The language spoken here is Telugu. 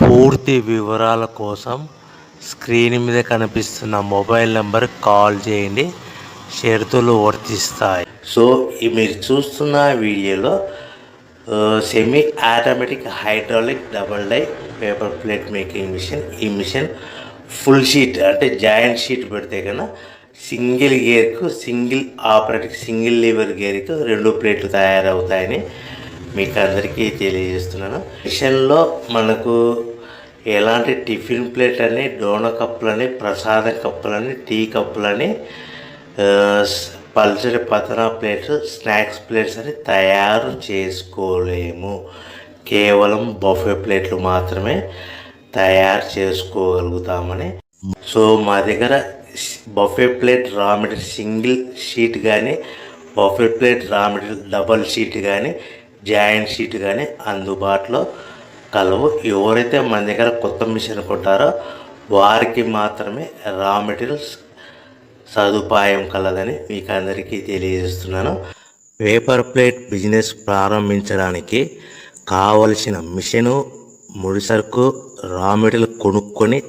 పూర్తి వివరాల కోసం స్క్రీన్ మీద కనిపిస్తున్న మొబైల్ నెంబర్ కాల్ చేయండి. షరతులు వర్తిస్తాయి. సో మీరు చూస్తున్న వీడియోలో semi automatic hydraulic double die paper plate making machine. ఈ మిషన్ ఫుల్ షీట్ అంటే జాయింట్ షీట్ పెడితే కన్నా సింగిల్ గేర్కు సింగిల్ ఆపరేటింగ్ సింగిల్ లీవర్ గేర్కు 2 ప్లేట్లు తయారవుతాయని మీకు అందరికీ తెలియజేస్తున్నాను. మిషన్లో మనకు ఎలాంటి టిఫిన్ ప్లేట్ అని, డోన కప్పులని, ప్రసాదం కప్పులని, టీ కప్పులని, పల్చడి పతన ప్లేట్స్, స్నాక్స్ ప్లేట్స్ అని తయారు చేసుకోలేము. కేవలం బఫే ప్లేట్లు మాత్రమే తయారు చేసుకోగలుగుతామని. సో మా దగ్గర buffet plate raw material single sheet కానీ, buffet plate raw material double sheet కానీ, జాయింట్ షీట్ కానీ అందుబాటులో కలవు. ఎవరైతే మన దగ్గర కొత్త మిషన్ కొంటారో వారికి మాత్రమే రా మెటీరియల్స్ సదుపాయం కలదని మీకు అందరికీ తెలియజేస్తున్నాను. పేపర్ ప్లేట్ బిజినెస్ ప్రారంభించడానికి కావలసిన మిషను, ముడిసరుకు, రా మెటీరియల్ కొనుక్కొని